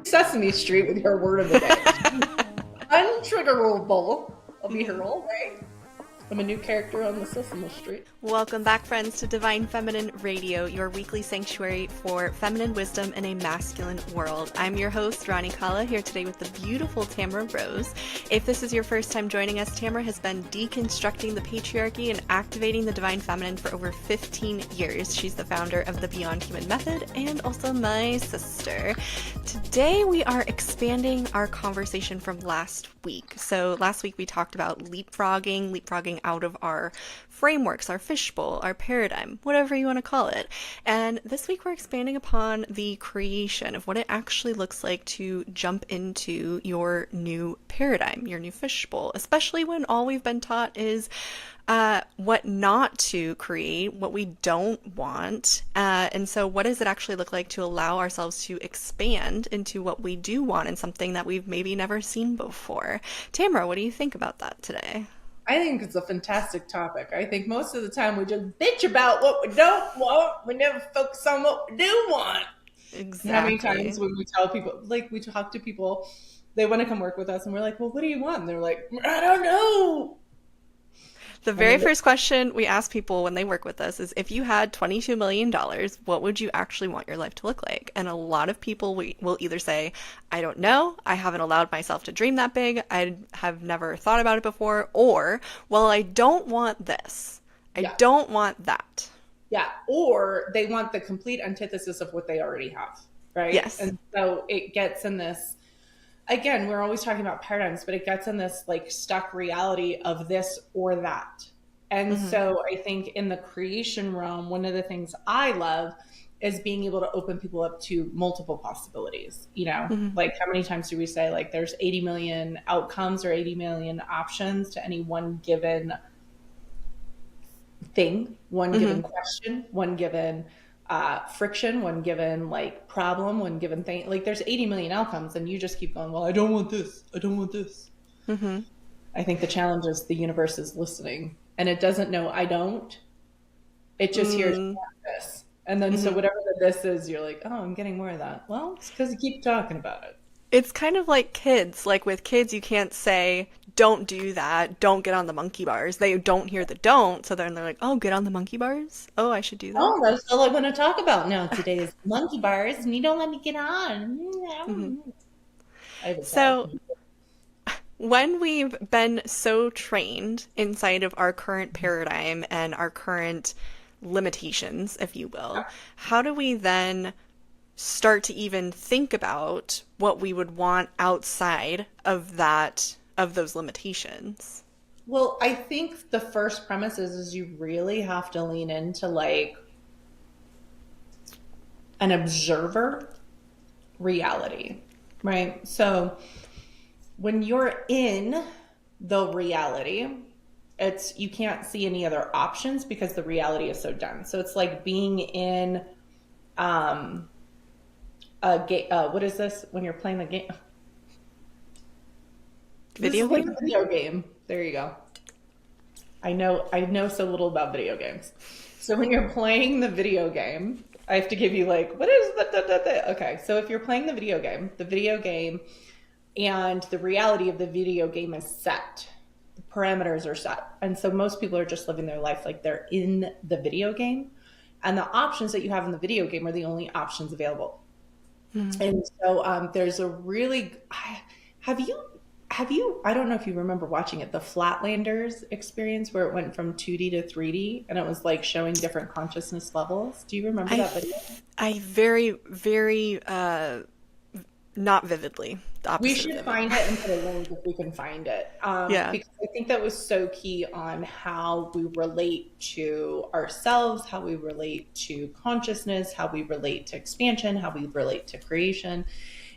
Sesame Street with your word of the day. Untriggerable. I'll be her role, right? I'm a new character on the Sesame Street. Welcome back, friends, to Divine Feminine Radio, your weekly sanctuary for feminine wisdom in a masculine world. I'm your host, Rani Kala, here today with the beautiful Tamara Rose. If this is your first time joining us, Tamara has been deconstructing the patriarchy and activating the divine feminine for over 15 years. She's the founder of the Beyond Human Method and also my sister. Today, we are expanding our conversation from last week. So last week, we talked about leapfrogging out of our frameworks, our fishbowl, our paradigm, whatever you want to call it. And this week we're expanding upon the creation of what it actually looks like to jump into your new paradigm, your new fishbowl, especially when all we've been taught is what not to create, what we don't want. And so what does it actually look like to allow ourselves to expand into what we do want and something that we've maybe never seen before? Tamara, what do you think about that today? I think it's a fantastic topic. I think most of the time we just bitch about what we don't want. We never focus on what we do want. Exactly. How many times when we tell people, like we talk to people, they want to come work with us and we're like, well, what do you want? And they're like, I don't know. The very first question we ask people when they work with us is, if you had $22 million, what would you actually want your life to look like? And a lot of people will either say, I don't know, I haven't allowed myself to dream that big, I have never thought about it before, or, well, I don't want this, I don't want that. Yeah, or they want the complete antithesis of what they already have, right? Yes. And so it gets in this, again, we're always talking about paradigms, but it gets in this like stuck reality of this or that. And so I think in the creation realm, one of the things I love is being able to open people up to multiple possibilities. You know, like how many times do we say like there's 80 million outcomes or 80 million options to any one given thing, one given question, one given friction, one given like problem, one given thing. Like there's 80 million outcomes and you just keep going, well, I don't want this, I don't want this. I think the challenge is the universe is listening and it doesn't know I don't, it just hears this. And then so whatever the this is, you're like, oh, I'm getting more of that. Well, it's because you keep talking about it. It's kind of like kids. Like with kids, you can't say, don't do that, don't get on the monkey bars. They don't hear the don't, so then they're like, oh, get on the monkey bars? Oh, I should do that. Oh, that's all I want to talk about now today is monkey bars, and you don't let me get on. So when we've been so trained inside of our current paradigm and our current limitations, if you will, how do we then start to even think about what we would want outside of that, of those limitations? Well, I think the first premise is you really have to lean into like an observer reality, right? So when you're in the reality, it's, you can't see any other options because the reality is so dense. So it's like being in a game. What is this when you're playing the game? Video game? Like a video game. There you go. I know so little about video games. So when you're playing the video game, I have to give you like, what is the. Okay, so if you're playing the video game and the reality of the video game is set. The parameters are set. And so most people are just living their life like they're in the video game. And the options that you have in the video game are the only options available. And so there's a really, have you, I don't know if you remember watching it, the Flatlanders experience where it went from 2D to 3D and it was like showing different consciousness levels. Do you remember that video? I very, not vividly. The opposite. We should find it and put a link if we can find it. Because I think that was so key on how we relate to ourselves, how we relate to consciousness, how we relate to expansion, how we relate to creation.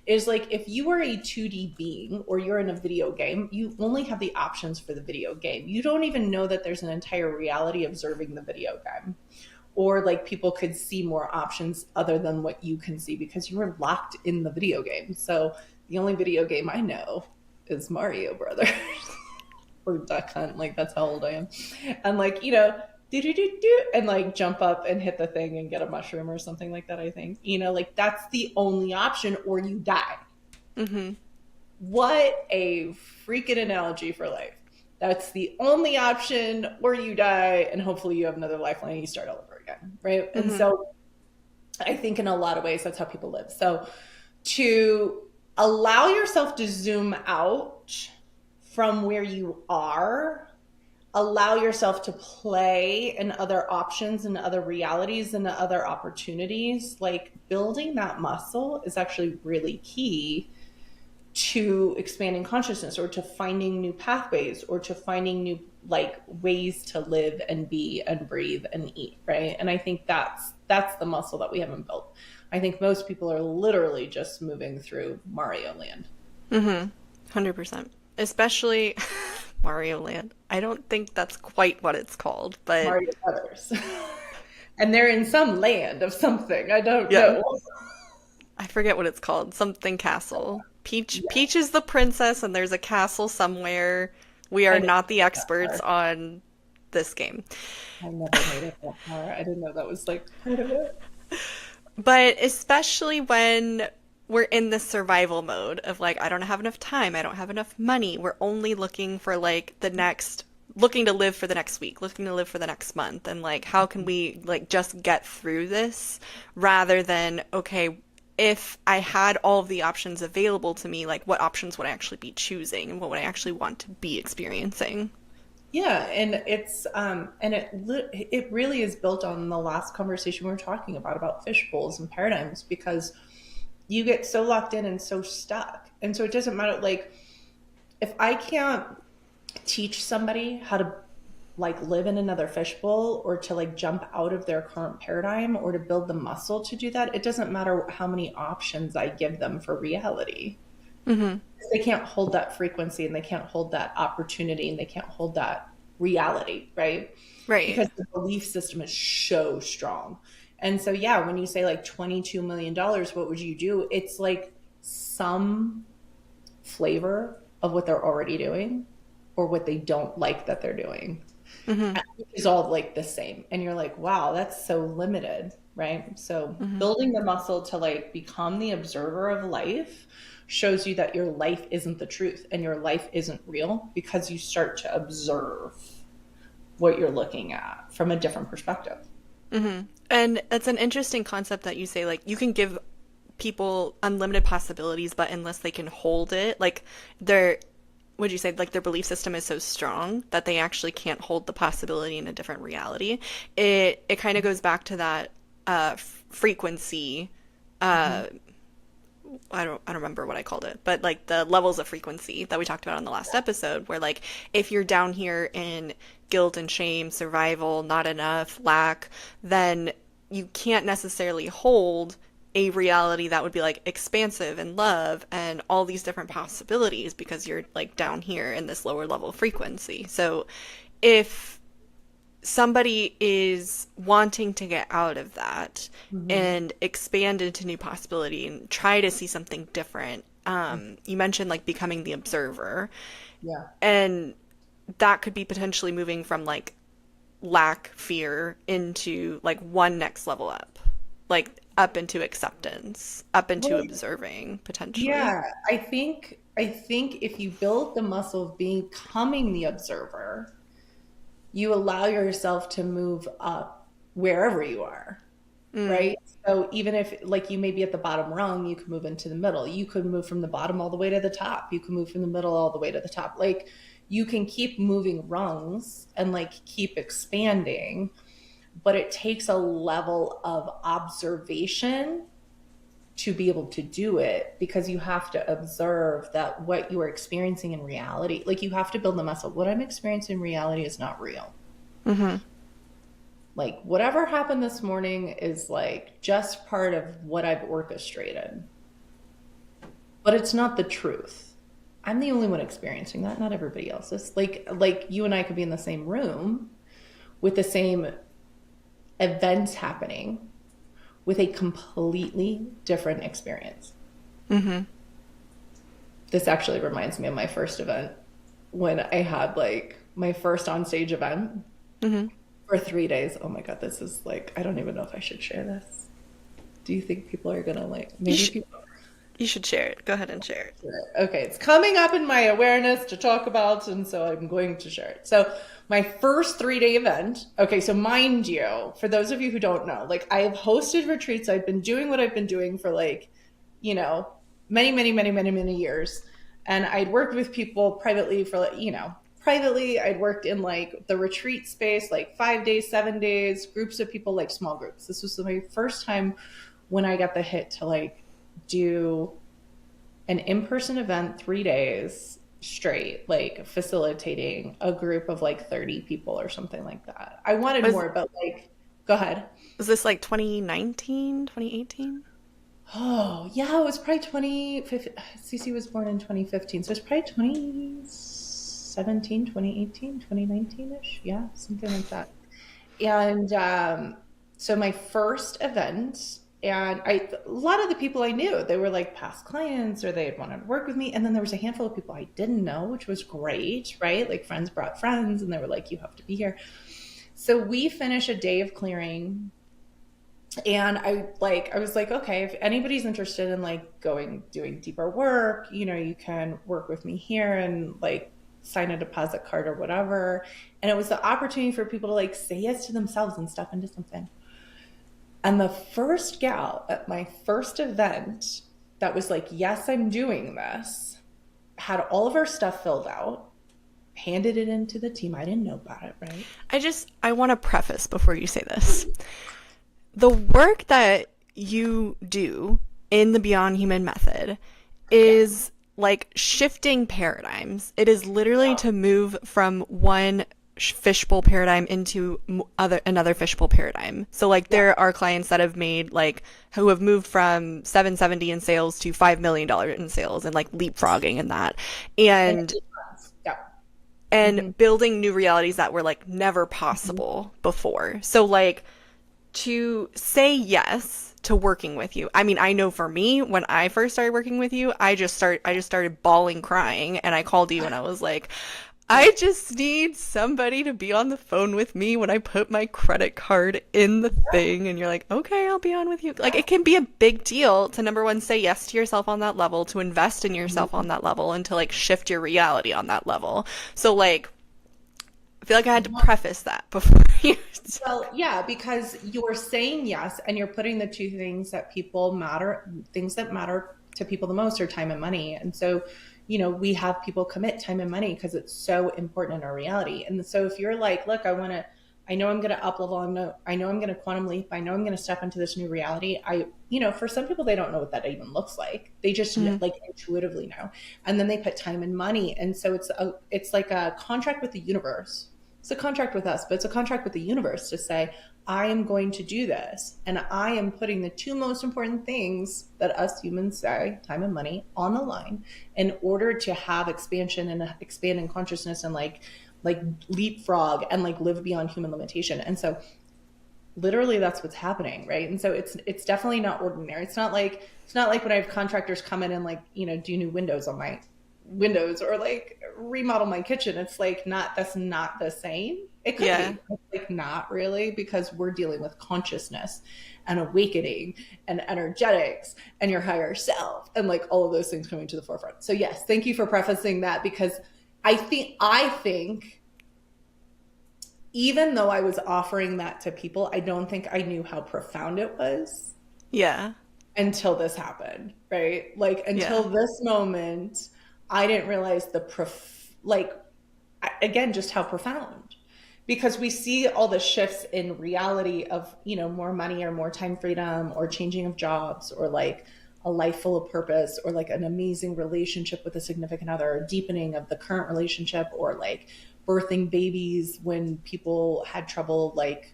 Is like if you are a 2D being or you're in a video game, you only have the options for the video game. You don't even know that there's an entire reality observing the video game. Or like people could see more options other than what you can see because you were locked in the video game. So the only video game I know is Mario Brothers or Duck Hunt. Like that's how old I am. And like, you know, and like jump up and hit the thing and get a mushroom or something like that, I think. You know, like that's the only option or you die. Mm-hmm. What a freaking analogy for life. That's the only option, or you die, and hopefully you have another lifeline and you start all over again, right? And Mm-hmm. so I think in a lot of ways, that's how people live. So to allow yourself to zoom out from where you are, allow yourself to play in other options and other realities and other opportunities, like building that muscle is actually really key to expanding consciousness or to finding new pathways or to finding new like ways to live and be and breathe and eat, right? And I think that's the muscle that we haven't built. I think most people are literally just moving through Mario Land. Mm-hmm. 100%. Especially Mario Land. I don't think that's quite what it's called, but Mario Brothers. And they're in some land of something. I don't yeah. know. I forget what it's called. Something castle. Yeah. Peach is the princess and there's a castle somewhere. We are I never not the made it that experts far. on this game. I never made it that far. I didn't know that was like part of it. But especially when we're in this survival mode of like, I don't have enough time, I don't have enough money. We're only looking for like the next, looking to live for the next week, looking to live for the next month. And like, how can we like just get through this rather than, okay, if I had all of the options available to me, like what options would I actually be choosing and what would I actually want to be experiencing? Yeah, and it really is built on the last conversation we were talking about fishbowls and paradigms because you get so locked in and so stuck. And so it doesn't matter like if I can't teach somebody how to like live in another fishbowl or to like jump out of their current paradigm or to build the muscle to do that, it doesn't matter how many options I give them for reality. Mm-hmm. They can't hold that frequency and they can't hold that opportunity and they can't hold that reality, right? Right. Because the belief system is so strong. And so, yeah, when you say like $22 million, what would you do? It's like some flavor of what they're already doing or what they don't like that they're doing Mm-hmm. is all like the same. And you're like, wow, that's so limited, right? So Mm-hmm. building the muscle to like become the observer of life shows you that your life isn't the truth and your life isn't real because you start to observe what you're looking at from a different perspective. Mm-hmm. And it's an interesting concept that you say, like, you can give people unlimited possibilities, but unless they can hold it, like, their, would you say, like, their belief system is so strong that they actually can't hold the possibility in a different reality. It kind of goes back to that frequency. Mm-hmm. Uh, I don't remember what I called it, but like the levels of frequency that we talked about on the last episode, where like if you're down here in guilt and shame, survival, not enough, lack, then you can't necessarily hold a reality that would be like expansive and love and all these different possibilities because you're like down here in this lower level frequency. So if somebody is wanting to get out of that Mm-hmm. and expand into new possibility and try to see something different. You mentioned like becoming the observer, Yeah. and that could be potentially moving from like lack, fear into like one next level up, like up into acceptance, up into Well, observing potentially. yeah, I think if you build the muscle of becoming the observer, you allow yourself to move up wherever you are, Mm, right? So even if like you may be at the bottom rung, you can move into the middle. You could move from the bottom all the way to the top. You can move from the middle all the way to the top. Like you can keep moving rungs and like keep expanding, but it takes a level of observation to be able to do it because you have to observe that what you are experiencing in reality, like you have to build the muscle. What I'm experiencing in reality is not real. mm-hmm, Like whatever happened this morning is like just part of what I've orchestrated, but it's not the truth. I'm the only one experiencing that, not everybody else. It's like you and I could be in the same room with the same events happening with a completely different experience. mm-hmm, This actually reminds me of my first event when I had like my first on stage event mm-hmm. for 3 days. Oh my God, this is like, I don't even know if I should share this. Do you think people are gonna like, You maybe sh- people, You should share it. Go ahead and share it. Okay, it's coming up in my awareness to talk about, and so I'm going to share it. So my first 3-day event, okay, so mind you, for those of you who don't know, like I have hosted retreats. I've been doing what I've been doing for like, you know, many, many, many, many, many years. And I'd worked with people privately for like, privately, I'd worked in like the retreat space, like 5 days, 7 days, groups of people, like small groups. This was my first time when I got the hit to like do an in-person event 3 days straight, like facilitating a group of like 30 people or something like that. I wanted more, but like, go ahead. Was this like 2019, 2018? Oh, yeah, it was probably 2015. Cece was born in 2015. So it's probably 2017, 2018, 2019-ish. Yeah, something like that. And so my first event, and a lot of the people I knew, they were like past clients or they had wanted to work with me. And then there was a handful of people I didn't know, which was great, right? Like friends brought friends and they were like, you have to be here. So we finish a day of clearing. And I was like, okay, if anybody's interested in like doing deeper work, you can work with me here and like sign a deposit card or whatever. And it was the opportunity for people to like say yes to themselves and step into something. And the first gal at my first event that was like, yes, I'm doing this, had all of her stuff filled out, handed it into the team. I didn't know about it, right? I want to preface before you say this. The work that you do in the Beyond Human method is like shifting paradigms. It is literally to move from one fishbowl paradigm into another fishbowl paradigm. So like there are clients that have made like who have moved from 770 in sales to $5 million in sales and like leapfrogging in that. And building new realities that were like never possible before. So like to say yes to working with you. I mean, I know for me, when I first started working with you, I just started bawling, crying, and I called you and I was like, I just need somebody to be on the phone with me when I put my credit card in the thing. And you're like, okay, I'll be on with you. Like, it can be a big deal to, number one, say yes to yourself on that level, to invest in yourself on that level, and to like shift your reality on that level. So like, I feel like I had to preface that before you. Well, yeah, because you're saying yes and you're putting the two things that things that matter to people the most are time and money. And so, we have people commit time and money because it's so important in our reality. And so if you're like, look, I know I'm going to up level. I know I'm going to quantum leap. I know I'm going to step into this new reality. For some people, they don't know what that even looks like. They just like intuitively know. And then they put time and money. And so it's like a contract with the universe. It's a contract with us, but it's a contract with the universe to say, I am going to do this. And I am putting the two most important things that us humans say, time and money, on the line in order to have expansion and expand in consciousness and like leapfrog and like live beyond human limitation. And so literally that's what's happening, right? And so it's definitely not ordinary. It's not like when I have contractors come in and like, do new windows on my windows or like remodel my kitchen. It's like that's not the same. It could be. It's like not really, because we're dealing with consciousness and awakening and energetics and your higher self and like all of those things coming to the forefront. So yes, thank you for prefacing that, because I think even though I was offering that to people, I don't think I knew how profound it was. Yeah. Until this happened, right? Like until this moment, I didn't realize again, just how profound, because we see all the shifts in reality of, more money or more time freedom or changing of jobs or like a life full of purpose or like an amazing relationship with a significant other, or deepening of the current relationship, or like birthing babies when people had trouble like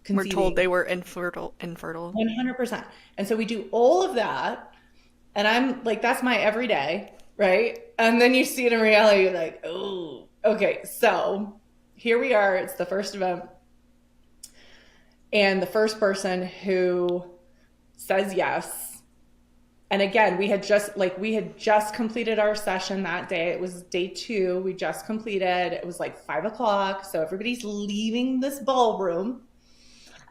conceiving. We're told they were infertile. 100%. And so we do all of that. And I'm like, that's my everyday, right? And then you see it in reality, you're like, oh, okay. So here we are. It's the first event. And the first person who says yes. And again, we had just completed our session that day. It was day 2. We just completed. It was like 5:00. So everybody's leaving this ballroom.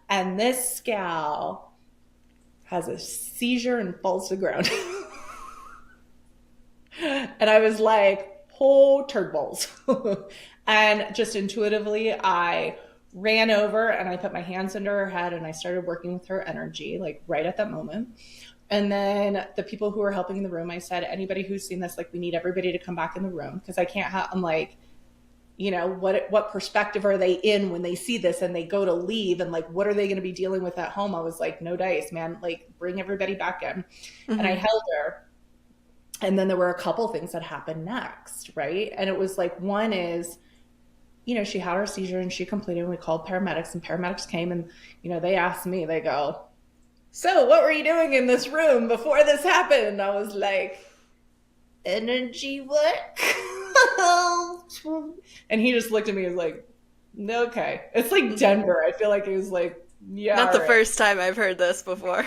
And this gal has a seizure and falls to the ground. And I was like, oh, turd balls. And just intuitively, I ran over and I put my hands under her head and I started working with her energy, like right at that moment. And then the people who were helping in the room, I said, anybody who's seen this, like, we need everybody to come back in the room, because I can't have, I'm like, you know, what perspective are they in when they see this and they go to leave, and like, what are they going to be dealing with at home? I was like, no dice, man, like, bring everybody back in. Mm-hmm. And I held her. And then there were a couple things that happened next, right? And it was like, one is, you know, she had her seizure and she completed, and we called paramedics, and paramedics came, and, you know, they asked me, they go, so what were you doing in this room before this happened? And I was like, energy work. And he just looked at me and was like, okay. It's like Denver. I feel like he was like, yeah. Not the first time I've heard this before.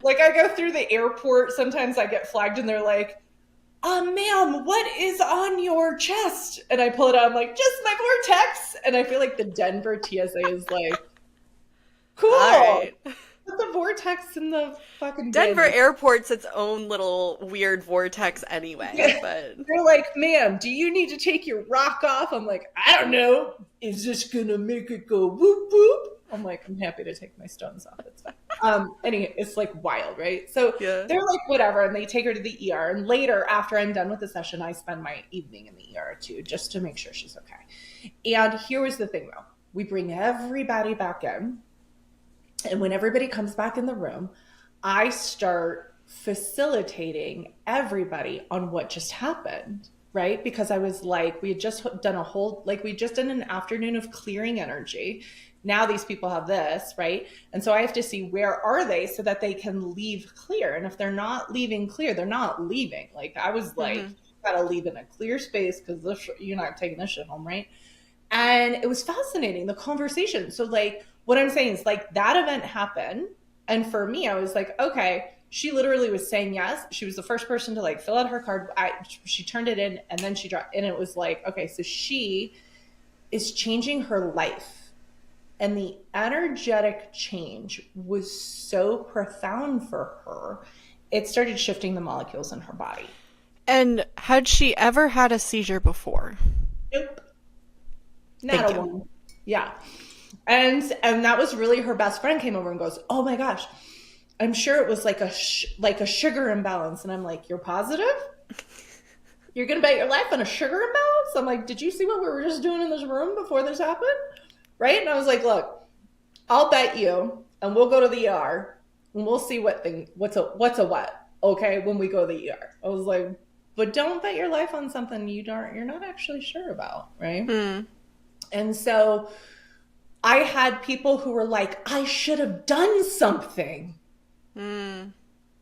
Like, I go through the airport, sometimes I get flagged and they're like, ma'am, what is on your chest? And I pull it out, I'm like, just my vortex. And I feel like the Denver TSA is like, cool. All right. Put the vortex in the fucking Denver airport's its own little weird vortex anyway. But they're like, ma'am, do you need to take your rock off? I'm like, I don't know. Is this gonna make it go whoop whoop? I'm like, I'm happy to take my stones off. It's fine. Anyway, it's like wild, right? So they're like, whatever, and they take her to the ER. And later, after I'm done with the session, I spend my evening in the ER too, just to make sure she's okay. And here was the thing, though. We bring everybody back in. And when everybody comes back in the room, I start facilitating everybody on what just happened, right? Because I was like, we had just done we just done an afternoon of clearing energy. Now these people have this, right? And so I have to see, where are they, so that they can leave clear. And if they're not leaving clear, they're not leaving. Like, I was like, you gotta leave in a clear space, because you're not taking this shit home, right? And it was fascinating, the conversation. So like, what I'm saying is, like, that event happened. And for me, I was like, okay, she literally was saying yes. She was the first person to like fill out her card. She turned it in, and then she dropped, and it was like, okay, so she is changing her life. And the energetic change was so profound for her. It started shifting the molecules in her body. And had she ever had a seizure before? Nope. Not a one. Yeah. And that was really, her best friend came over and goes, oh my gosh, I'm sure it was like a sugar imbalance. And I'm like, you're positive? You're going to bet your life on a sugar imbalance? I'm like, did you see what we were just doing in this room before this happened? Right? And I was like, look, I'll bet you, and we'll go to the ER, and we'll see what's a what, okay, when we go to the ER. I was like, but don't bet your life on something you're not actually sure about, right? And so I had people who were like, I should have done something. And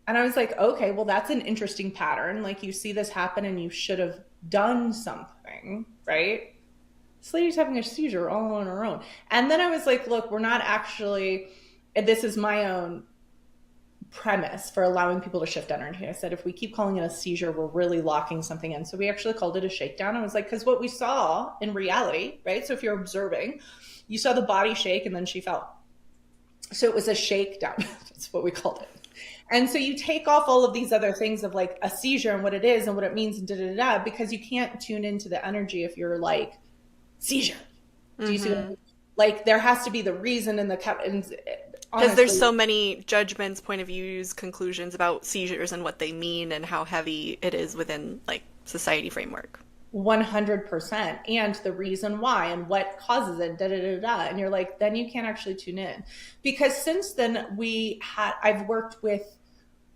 I was like, okay, well, that's an interesting pattern. Like, you see this happen and you should have done something, right? This lady's having a seizure all on her own. And then I was like, look, we're not actually, this is my own premise for allowing people to shift energy. I said, if we keep calling it a seizure, we're really locking something in. So we actually called it a shakedown. I was like, because what we saw in reality, right? So if you're observing, you saw the body shake and then she fell. So it was a shakedown. That's what we called it. And so you take off all of these other things of like a seizure and what it is and what it means and da-da-da-da, because you can't tune into the energy if you're like, seizure. Do you see what I mean? Like, there has to be the reason and because there's so many judgments, point of views, conclusions about seizures and what they mean and how heavy it is within like society framework. 100%. And the reason why and what causes it, da-da-da-da. And you're like, then you can't actually tune in. Because since then I've worked with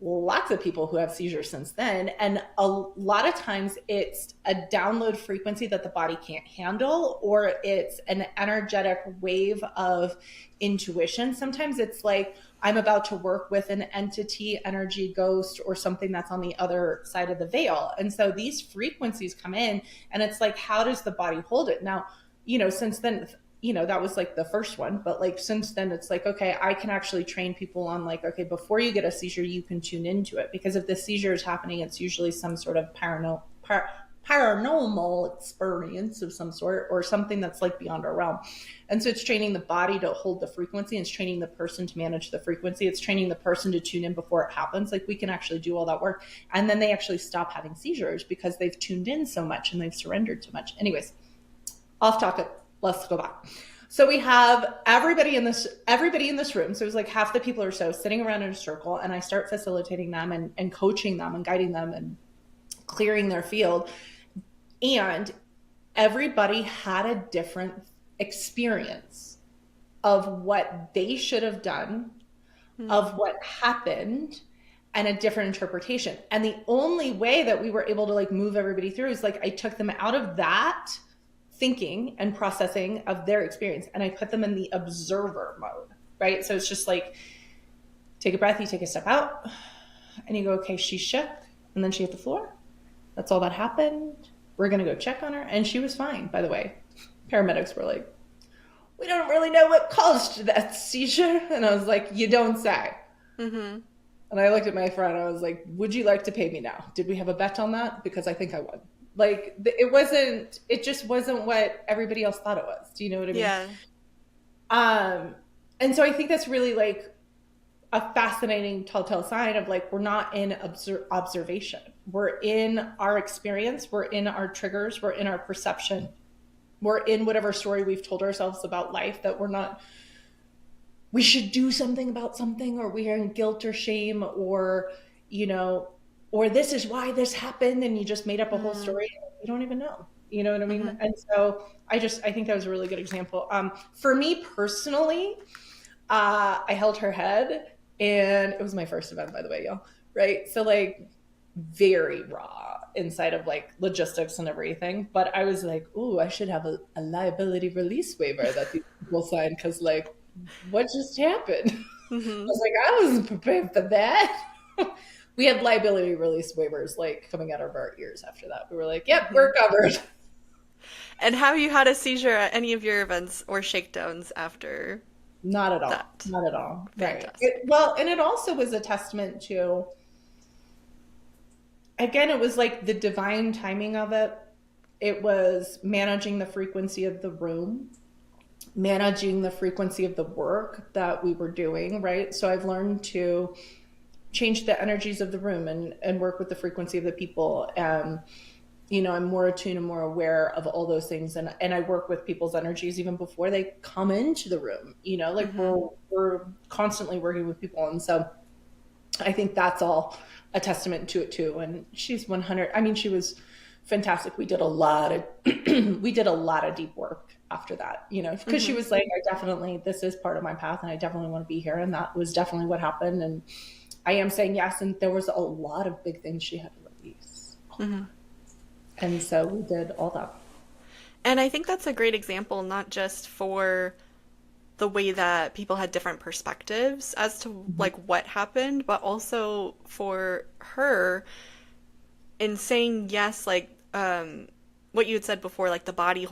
lots of people who have seizures since then. And a lot of times it's a download frequency that the body can't handle, or it's an energetic wave of intuition. Sometimes it's like, I'm about to work with an entity, energy, ghost, or something that's on the other side of the veil. And so these frequencies come in and it's like, how does the body hold it? Now, since then, that was like the first one, but like since then it's like, okay, I can actually train people on like, okay, before you get a seizure, you can tune into it, because if the seizure is happening, it's usually some sort of paranormal experience of some sort, or something that's like beyond our realm. And so it's training the body to hold the frequency. It's training the person to manage the frequency. It's training the person to tune in before it happens. Like, we can actually do all that work. And then they actually stop having seizures because they've tuned in so much and they've surrendered so much. Anyways, off topic. Let's go back. So we have everybody in this room. So it was like half the people or so sitting around in a circle, and I start facilitating them and coaching them and guiding them and clearing their field. And everybody had a different experience of what they should have done, of what happened, and a different interpretation. And the only way that we were able to like move everybody through is like, I took them out of that thinking and processing of their experience, and I put them in the observer mode, right? So it's just like, take a breath, you take a step out, and you go, okay, she shook, and then she hit the floor. That's all that happened. We're going to go check on her. And she was fine, by the way. Paramedics were like, we don't really know what caused that seizure. And I was like, you don't say. Mm-hmm. And I looked at my friend, I was like, would you like to pay me now? Did we have a bet on that? Because I think I won. Like, it just wasn't what everybody else thought it was. Do you know what I mean? Yeah. And so I think that's really like a fascinating telltale sign of like, we're not in observation. We're in our experience. We're in our triggers. We're in our perception. We're in whatever story we've told ourselves about life, that we should do something about something, or we are in guilt or shame, or, you know, or this is why this happened, and you just made up a whole story. You don't even know. You know what I mean? Mm-hmm. And so I think that was a really good example. For me personally, I held her head, and it was my first event, by the way, y'all. Right? So like, very raw inside of like logistics and everything. But I was like, ooh, I should have a liability release waiver that these people sign, because like, what just happened? Mm-hmm. I was like, I wasn't prepared for that. We had liability release waivers like coming out of our ears after that. We were like, yep, we're covered. And have you had a seizure at any of your events or shakedowns after? Not at all. That? Not at all. Fantastic. Right. And it also was a testament to, again, it was like the divine timing of it. It was managing the frequency of the room, managing the frequency of the work that we were doing, right? So I've learned to change the energies of the room and work with the frequency of the people. You know, I'm more attuned and more aware of all those things. And I work with people's energies even before they come into the room, you know, like we're constantly working with people. And so I think that's all a testament to it too. And she's 100. I mean, she was fantastic. We did a lot of deep work after that, you know, because she was like, this is part of my path, and I definitely want to be here. And that was definitely what happened. And I am saying yes. And there was a lot of big things she had to release. Mm-hmm. And so we did all that. And I think that's a great example, not just for the way that people had different perspectives as to like what happened, but also for her in saying yes, like what you had said before, like the body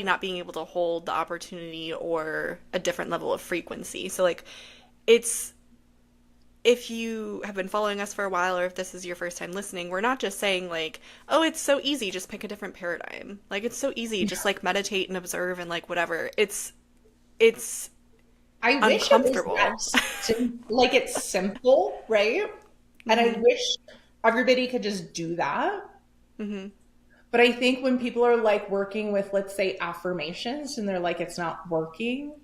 not being able to hold the opportunity or a different level of frequency. So like, if you have been following us for a while, or if this is your first time listening, we're not just saying like, oh, it's so easy, just pick a different paradigm. Like, it's so easy, just like meditate and observe and like whatever. It's uncomfortable. Like, it's simple, right? And I wish everybody could just do that. Mm-hmm. But I think when people are like working with, let's say, affirmations, and they're like, it's not working,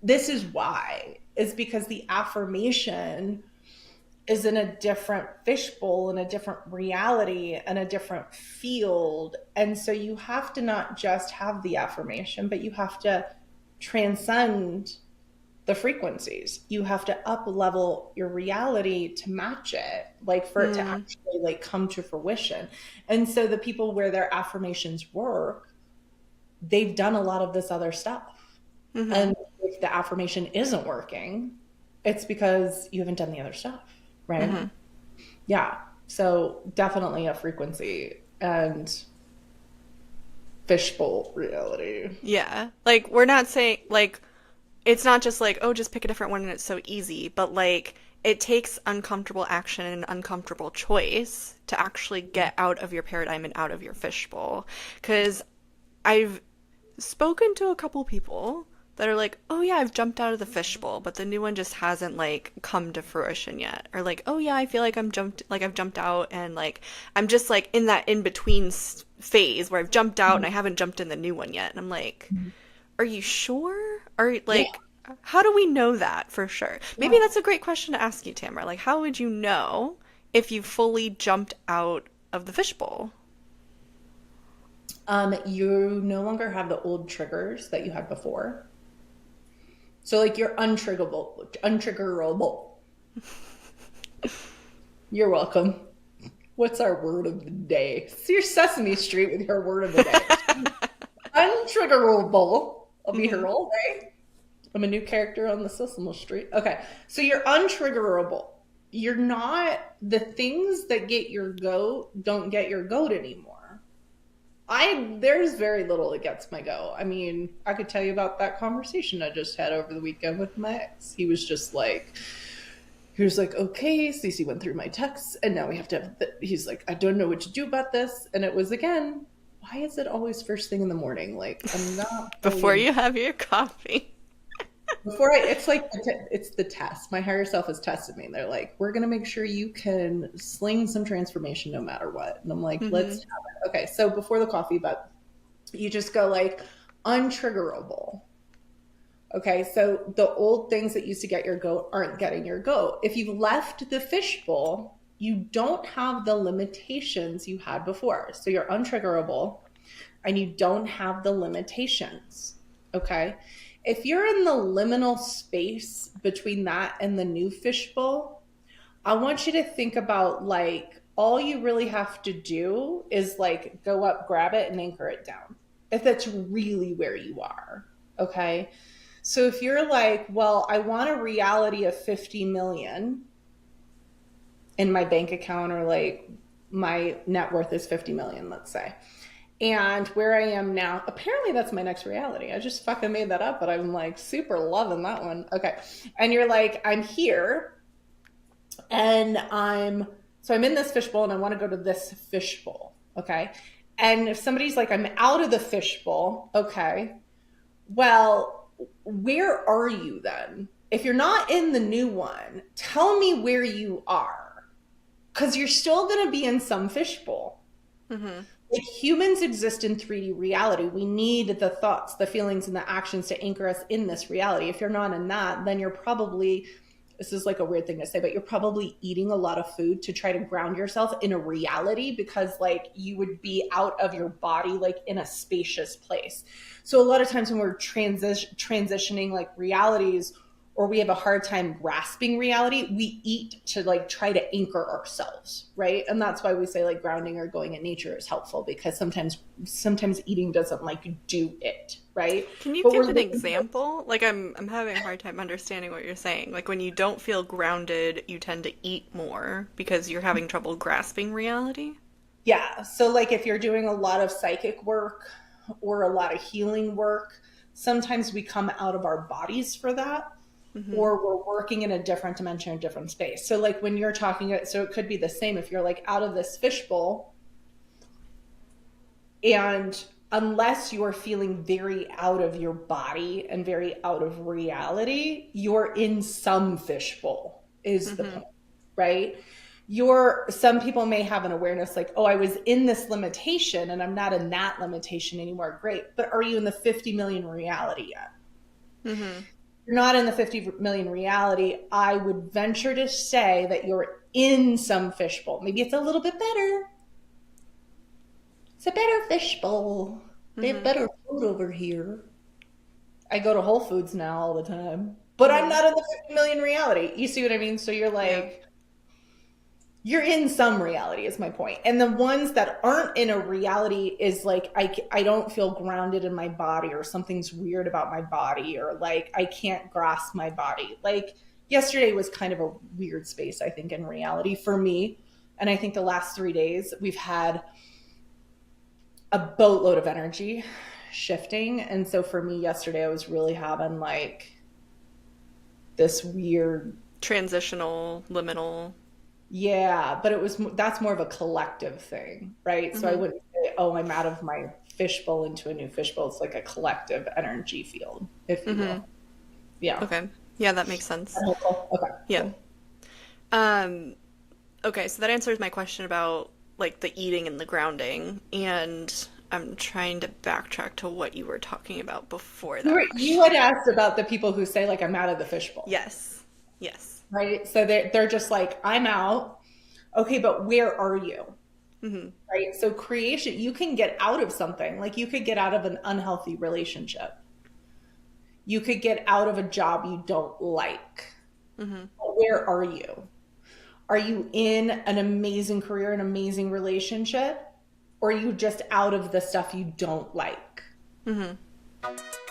this is why. Is because the affirmation is in a different fishbowl, in a different reality, and a different field. And so you have to not just have the affirmation, but you have to transcend the frequencies. You have to up level your reality to match it, like for it to actually like come to fruition. And so the people where their affirmations work, they've done a lot of this other stuff. Mm-hmm. And if the affirmation isn't working, it's because you haven't done the other stuff, right? Mm-hmm. Yeah. So definitely a frequency and fishbowl reality. Yeah. Like, we're not saying, like, it's not just like, oh, just pick a different one and it's so easy. But like, it takes uncomfortable action and uncomfortable choice to actually get out of your paradigm and out of your fishbowl. Because I've spoken to a couple people that are like, oh yeah, I've jumped out of the fishbowl, but the new one just hasn't like come to fruition yet. Or like, oh yeah, I feel like I've jumped out and like I'm just like in that in between phase where I've jumped out and I haven't jumped in the new one yet. And I'm like, are you sure? Are like, how do we know that for sure? Maybe that's a great question to ask you, Tamara. Like, how would you know if you fully jumped out of the fishbowl? You no longer have the old triggers that you had before. So like you're untriggerable. You're welcome. What's our word of the day? It's your Sesame Street with your word of the day. Untriggerable. I'll be here all day. I'm a new character on the Sesame Street. Okay, so you're untriggerable. You're not, the things that get your goat don't get your goat anymore. There's very little that gets my goat. I mean, I could tell you about that conversation I just had over the weekend with my ex. He was like, okay, Cece went through my texts and now we have to have, he's like, I don't know what to do about this. And it was, again, why is it always first thing in the morning? Like, I'm not. Before you have your coffee. It's like, it's the test. My higher self has tested me. They're like, we're going to make sure you can sling some transformation no matter what. And I'm like, let's have it. Okay. So before the coffee, but you just go like untriggerable. Okay. So the old things that used to get your goat aren't getting your goat. If you've left the fishbowl, you don't have the limitations you had before. So you're untriggerable and you don't have the limitations. Okay. If you're in the liminal space between that and the new fishbowl, I want you to think about like all you really have to do is like go up, grab it, and anchor it down. If that's really where you are. Okay. So if you're like, well, I want a reality of 50 million in my bank account, or like my net worth is 50 million, let's say. And where I am now, apparently that's my next reality. I just fucking made that up, but I'm like super loving that one. Okay. And you're like, I'm here and I'm in this fishbowl and I want to go to this fishbowl. Okay. And if somebody's like, I'm out of the fishbowl. Okay. Well, where are you then? If you're not in the new one, tell me where you are. 'Cause you're still going to be in some fishbowl. Mm-hmm. Like humans exist in 3D reality. We need the thoughts, the feelings, and the actions to anchor us in this reality. If you're not in that, then you're probably, this is like a weird thing to say, but you're probably eating a lot of food to try to ground yourself in a reality because like you would be out of your body, like in a spacious place. So a lot of times when we're transitioning like realities, or we have a hard time grasping reality, we eat to like try to anchor ourselves, right? And that's why we say like grounding or going in nature is helpful, because sometimes eating doesn't like do it, right? Can you give an example? Like I'm having a hard time understanding what you're saying. Like when you don't feel grounded, you tend to eat more because you're having trouble grasping reality? Yeah. So like if you're doing a lot of psychic work or a lot of healing work, sometimes we come out of our bodies for that. Mm-hmm. Or we're working in a different dimension, a different space. So like when you're talking, so it could be the same if you're like out of this fishbowl, and unless you're feeling very out of your body and very out of reality, you're in some fishbowl is the point, right? Some people may have an awareness like, oh, I was in this limitation and I'm not in that limitation anymore. Great. But are you in the 50 million reality yet? Mm-hmm. You're not in the 50 million reality, I would venture to say that you're in some fishbowl. Maybe it's a little bit better. It's a better fishbowl. They have better food over here. I go to Whole Foods now all the time, but I'm not in the 50 million reality. You see what I mean? So you're like, you're in some reality is my point. And the ones that aren't in a reality is like, I don't feel grounded in my body, or something's weird about my body, or like, I can't grasp my body. Like yesterday was kind of a weird space, I think, in reality for me. And I think the last 3 days we've had a boatload of energy shifting. And so for me yesterday, I was really having like this weird transitional, liminal. Yeah, but that's more of a collective thing, right? So I Mm-hmm. wouldn't say, oh, I'm out of my fishbowl into a new fishbowl. It's like a collective energy field, if you Mm-hmm. will. Yeah. Okay. Yeah, that makes sense. Helpful? Okay, Yeah. cool. Um, okay, so that answers my question about like the eating and the grounding, and I'm trying to backtrack to what you were talking about before that You had question. asked about the people who say like I'm out of the fishbowl, Yes. Yes. right? So they're just like I'm out. Okay, but where are you? Mm-hmm. Right? So creation, you can get out of something. Like you could get out of an unhealthy relationship. You could get out of a job you don't like. Mm-hmm. But where are you? Are you in an amazing career, an amazing relationship? Or are you just out of the stuff you don't like? Mm-hmm.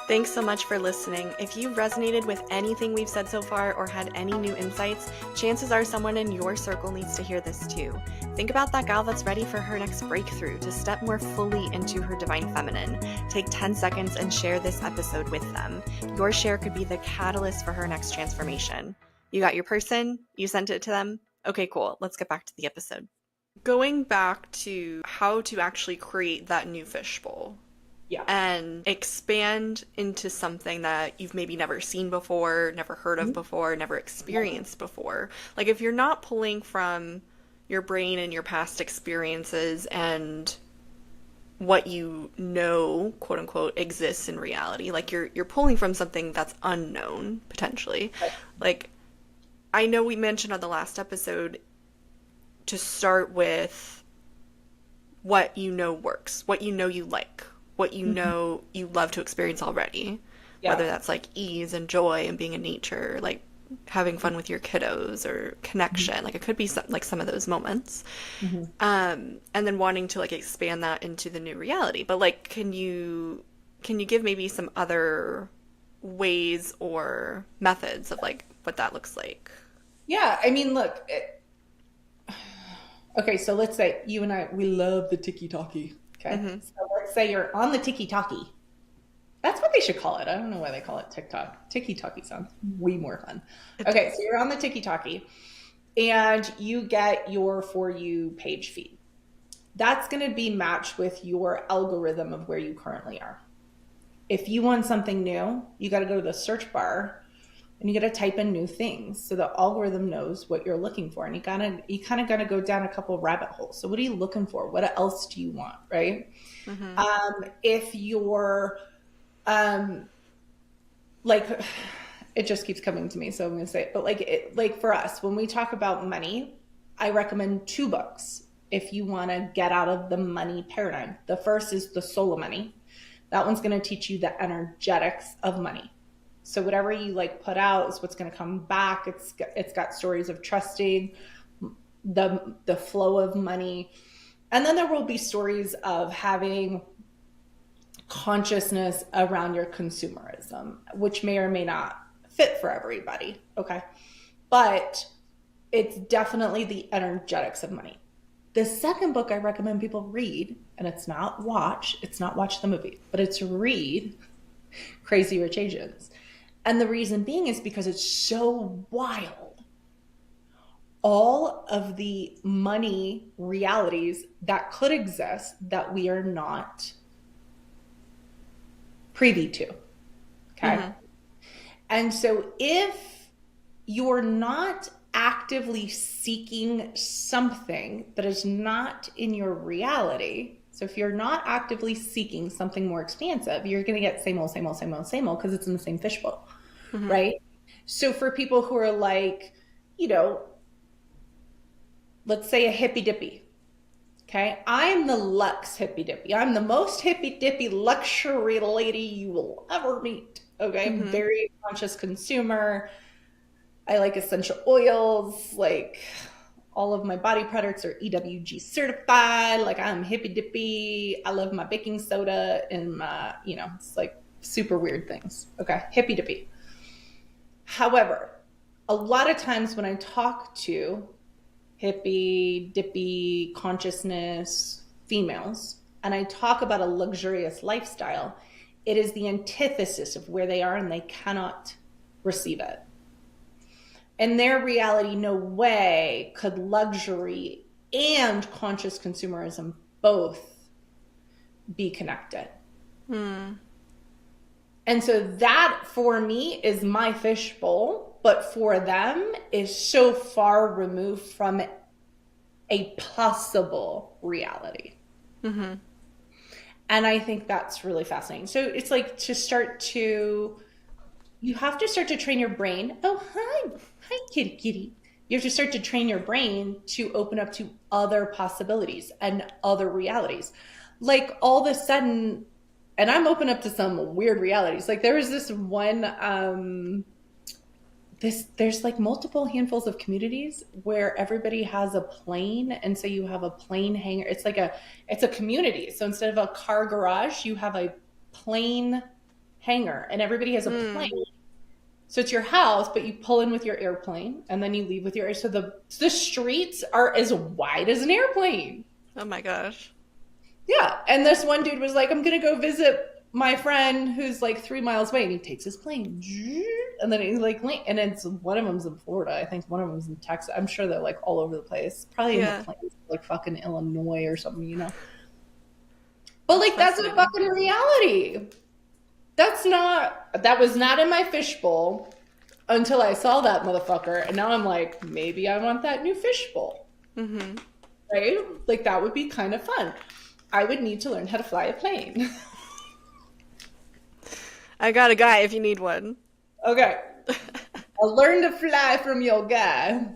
Thanks so much for listening. If you resonated with anything we've said so far or had any new insights, chances are someone in your circle needs to hear this too. Think about that gal that's ready for her next breakthrough to step more fully into her divine feminine. Take 10 seconds and share this episode with them. Your share could be the catalyst for her next transformation. You got your person? You sent it to them? Okay, cool. Let's get back to the episode. Going back to how to actually create that new fishbowl Yeah. and expand into something that you've maybe never seen before, never heard of before, never experienced before. Like if you're not pulling from your brain and your past experiences and what you know, quote unquote, exists in reality, like you're pulling from something that's unknown potentially. Right. Like I know we mentioned on the last episode to start with what you know works, what you know you like, what you know you love to experience already, Yeah. whether that's like ease and joy and being in nature, like having fun with your kiddos or connection. Like it could be some of those moments. Mm-hmm. And then wanting to like expand that into the new reality. But like, can you give maybe some other ways or methods of like what that looks like? Yeah. I mean, look, okay, so let's say you and I, we love the tiki talkie. Okay. Mm-hmm. So let's say you're on the tiki talkie. That's what they should call it. I don't know why they call it TikTok. Tiki talkie sounds way more fun. It Okay, does. so you're on the tiki talkie and you get your For You page feed. That's going to be matched with your algorithm of where you currently are. If you want something new, you got to go to the search bar and you got to type in new things so the algorithm knows what you're looking for. And you kind of got to go down a couple rabbit holes. So what are you looking for? What else do you want? Right. Mm-hmm. If you're like, it just keeps coming to me, so I'm going to say it. But like for us, when we talk about money, I recommend two books if you want to get out of the money paradigm. The first is The Soul of Money. That one's going to teach you the energetics of money. So whatever you like put out is what's going to come back. It's got stories of trusting the flow of money. And then there will be stories of having consciousness around your consumerism, which may or may not fit for everybody. Okay. But it's definitely the energetics of money. The second book I recommend people read, and it's not watch the movie, but it's read Crazy Rich Asians. And the reason being is because it's so wild. All of the money realities that could exist that we are not privy to. Okay. Mm-hmm. And so if you're not actively seeking something that is not in your reality, so if you're not actively seeking something more expansive, you're going to get same old, same old, same old, same old because it's in the same fishbowl, right? So for people who are like, let's say a hippy dippy. Okay, I'm the Lux hippy dippy. I'm the most hippy dippy luxury lady you will ever meet. Okay, very conscious consumer. I like essential oils. Like all of my body products are EWG certified. Like I'm hippy dippy. I love my baking soda and my, it's like super weird things. Okay, hippy dippy. However, a lot of times when I talk to hippie, dippy, consciousness females, and I talk about a luxurious lifestyle, it is the antithesis of where they are and they cannot receive it. In their reality, no way could luxury and conscious consumerism both be connected. And so that for me is my fishbowl, but for them is so far removed from a possible reality. And I think that's really fascinating. So it's like you have to start to train your brain. Oh, hi, kitty, kitty. You have to start to train your brain to open up to other possibilities and other realities. Like all of a sudden, and I'm open up to some weird realities. Like there was this one, there's like multiple handfuls of communities where everybody has a plane. And so you have a plane hangar. It's a community. So instead of a car garage, you have a plane hangar and everybody has a plane. So it's your house, but you pull in with your airplane and then you leave with your, so the streets are as wide as an airplane. Oh my gosh. Yeah. And this one dude was like, I'm going to go visit my friend who's like 3 miles away. And he takes his plane. And then he's like, and it's one of them's in Florida. I think one of them's in Texas. I'm sure they're like all over the place. Probably in the plains, like fucking Illinois or something, you know? But like, that's a fucking reality. That was not in my fishbowl until I saw that motherfucker. And now I'm like, maybe I want that new fishbowl. Right? Like that would be kind of fun. I would need to learn how to fly a plane. I got a guy if you need one. Okay. I'll learn to fly from your guy.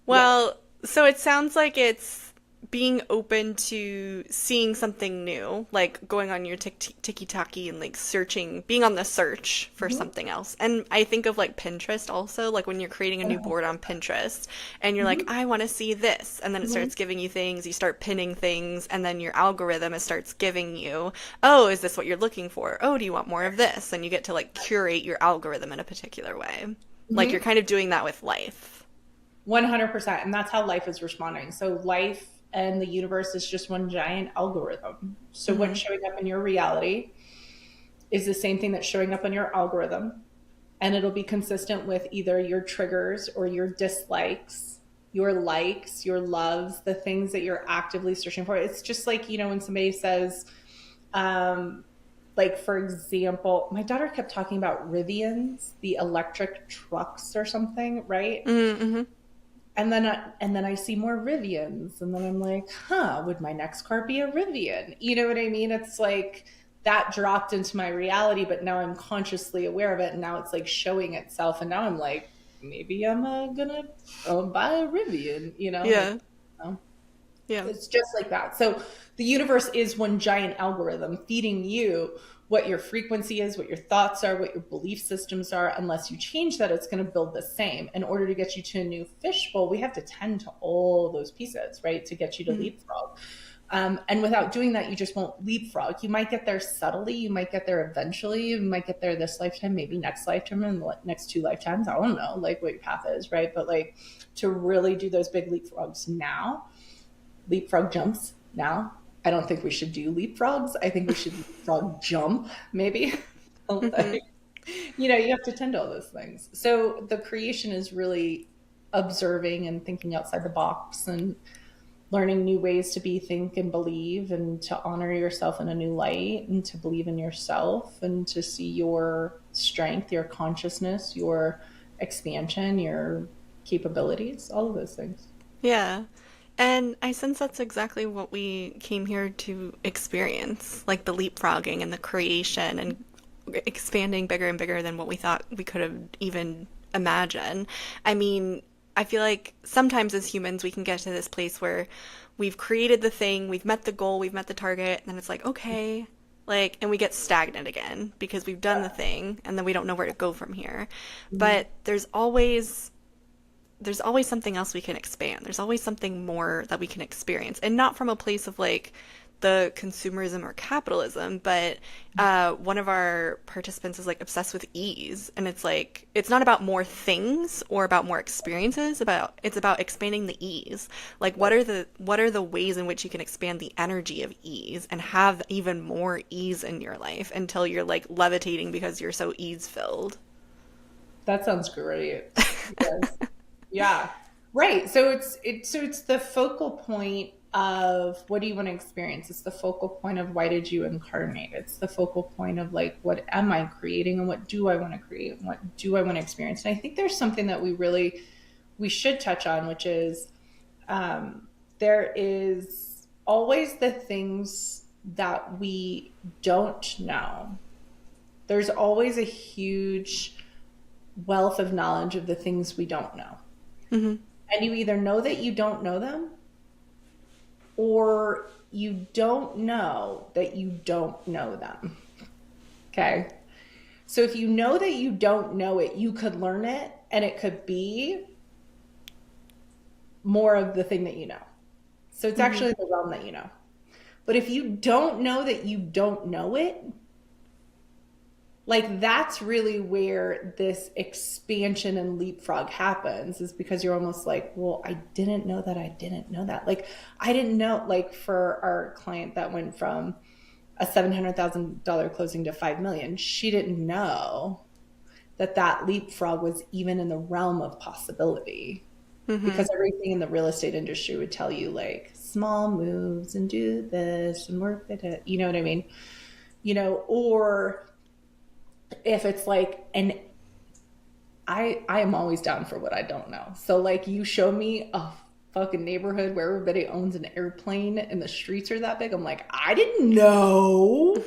Well, so it sounds like it's being open to seeing something new, like going on your tiki-taki and like searching, being on the search for something else. And I think of like Pinterest also, like when you're creating a new board on Pinterest and you're like, I want to see this. And then it starts giving you things, you start pinning things, and then your algorithm, it starts giving you, oh, is this what you're looking for? Oh, do you want more of this? And you get to like curate your algorithm in a particular way. Like you're kind of doing that with life. 100%. And that's how life is responding. So life and the universe is just one giant algorithm. So what's showing up in your reality is the same thing that's showing up on your algorithm. And it'll be consistent with either your triggers or your dislikes, your likes, your loves, the things that you're actively searching for. It's just like, you know, when somebody says, like, for example, my daughter kept talking about Rivians, the electric trucks or something, right? And then I see more Rivians, and then I'm like, would my next car be a Rivian? You know what I mean? It's like that dropped into my reality, but now I'm consciously aware of it, and now it's like showing itself, and now I'm like, maybe I'm gonna buy a Rivian, you know? Yeah. Like, you know? Yeah. It's just like that. So the universe is one giant algorithm feeding you what your frequency is, what your thoughts are, what your belief systems are. Unless you change that, it's going to build the same. In order to get you to a new fishbowl, we have to tend to all those pieces, right? To get you to leapfrog. And without doing that, you just won't leapfrog. You might get there subtly. You might get there eventually. You might get there this lifetime, maybe next lifetime, and the next 2 lifetimes. I don't know, like what your path is, right? But like to really do those big leapfrogs now, leapfrog jumps now, I don't think we should do leapfrogs. I think we should leapfrog jump, maybe. Like, you know, you have to tend to all those things. So the creation is really observing and thinking outside the box and learning new ways to be, think, and believe, and to honor yourself in a new light, and to believe in yourself, and to see your strength, your consciousness, your expansion, your capabilities, all of those things. Yeah. And I sense that's exactly what we came here to experience, like the leapfrogging and the creation and expanding bigger and bigger than what we thought we could have even imagined. I mean, I feel like sometimes as humans, we can get to this place where we've created the thing, we've met the goal, we've met the target, and then it's like, okay, like, and we get stagnant again because we've done the thing and then we don't know where to go from here. But there's always something else we can expand. There's always something more that we can experience. And not from a place of like the consumerism or capitalism, but one of our participants is like obsessed with ease. And it's like, it's not about more things or about more experiences, it's about expanding the ease. Like what are the ways in which you can expand the energy of ease and have even more ease in your life until you're like levitating because you're so ease filled. That sounds great. Yes. Yeah. Right. So it's the focal point of what do you want to experience? It's the focal point of why did you incarnate? It's the focal point of like what am I creating and what do I want to create and what do I want to experience? And I think there's something that we should touch on, which is there is always the things that we don't know. There's always a huge wealth of knowledge of the things we don't know. Mm-hmm. And you either know that you don't know them, or you don't know that you don't know them. Okay. So if you know that you don't know it, you could learn it and it could be more of the thing that you know. So it's actually the realm that you know. But if you don't know that you don't know it, like that's really where this expansion and leapfrog happens, is because you're almost like, well, I didn't know that I didn't know that. Like I didn't know, like for our client that went from a $700,000 closing to 5 million, she didn't know that that leapfrog was even in the realm of possibility. Because everything in the real estate industry would tell you like small moves and do this and work at it. You know what I mean? You know, or if it's like, and I am always down for what I don't know. So like you show me a fucking neighborhood where everybody owns an airplane and the streets are that big. I'm like, I didn't know.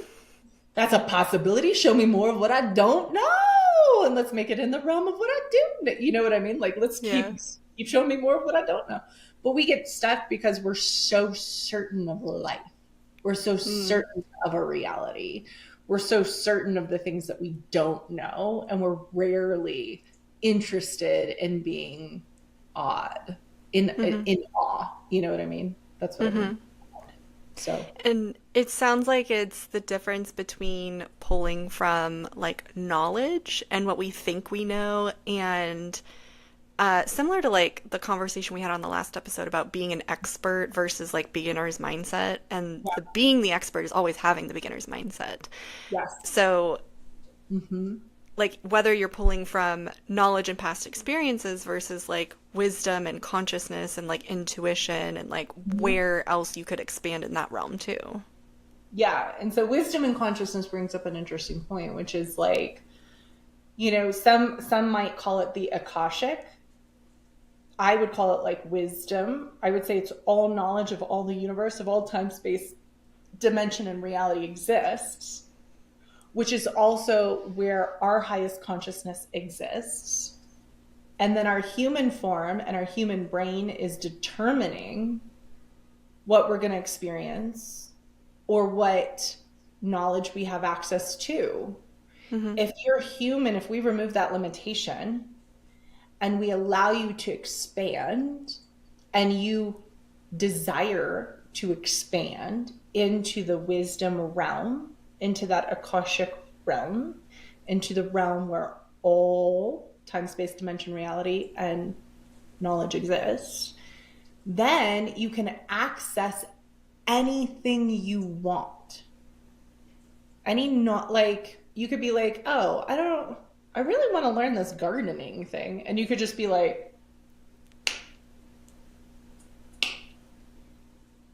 That's a possibility. Show me more of what I don't know. And let's make it in the realm of what I do know. You know what I mean? Like let's keep showing me more of what I don't know. But we get stuck because we're so certain of life. We're so certain of a reality. We're so certain of the things that we don't know. And we're rarely interested in being awed, in awe. You know what I mean? That's what I mean. So. And it sounds like it's the difference between pulling from like knowledge and what we think we know, and similar to like the conversation we had on the last episode about being an expert versus like beginner's mindset, and being the expert is always having the beginner's mindset. Yes. So like whether you're pulling from knowledge and past experiences versus like wisdom and consciousness and like intuition and like where else you could expand in that realm too. Yeah. And so wisdom and consciousness brings up an interesting point, which is like, you know, some might call it the Akashic. I would call it like wisdom. I would say it's all knowledge of all the universe, of all time, space, dimension, and reality exists, which is also where our highest consciousness exists. And then our human form and our human brain is determining what we're going to experience or what knowledge we have access to. If you're human, if we remove that limitation and we allow you to expand and you desire to expand into the wisdom realm, into that Akashic realm, into the realm where all time, space, dimension, reality, and knowledge exists, then you can access anything you want. You could be like, oh, I really want to learn this gardening thing. And you could just be like,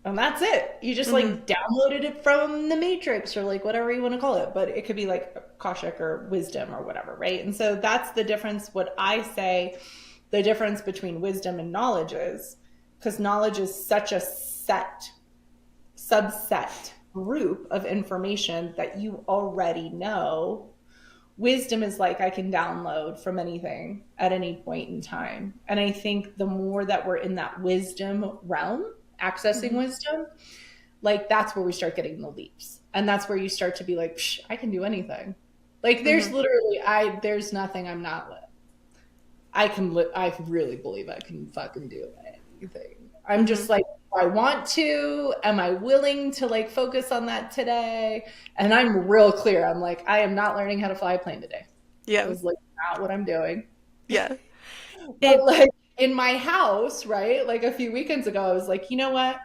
and that's it. You just like downloaded it from the Matrix or like whatever you want to call it. But it could be like Akashic or wisdom or whatever, right? And so that's the difference. What I say the difference between wisdom and knowledge is, because knowledge is such a subset group of information that you already know. Wisdom is like I can download from anything at any point in time. And I think the more that we're in that wisdom realm, accessing wisdom, like that's where we start getting the leaps. And that's where you start to be like, I can do anything. Like there's literally, there's nothing I'm not with. I really believe I can fucking do anything. I'm just like, I want to, am I willing to like focus on that today? And I'm real clear. I'm like, I am not learning how to fly a plane today. Yeah. It was like not what I'm doing. Yeah. But like in my house, right? Like a few weekends ago, I was like, you know what?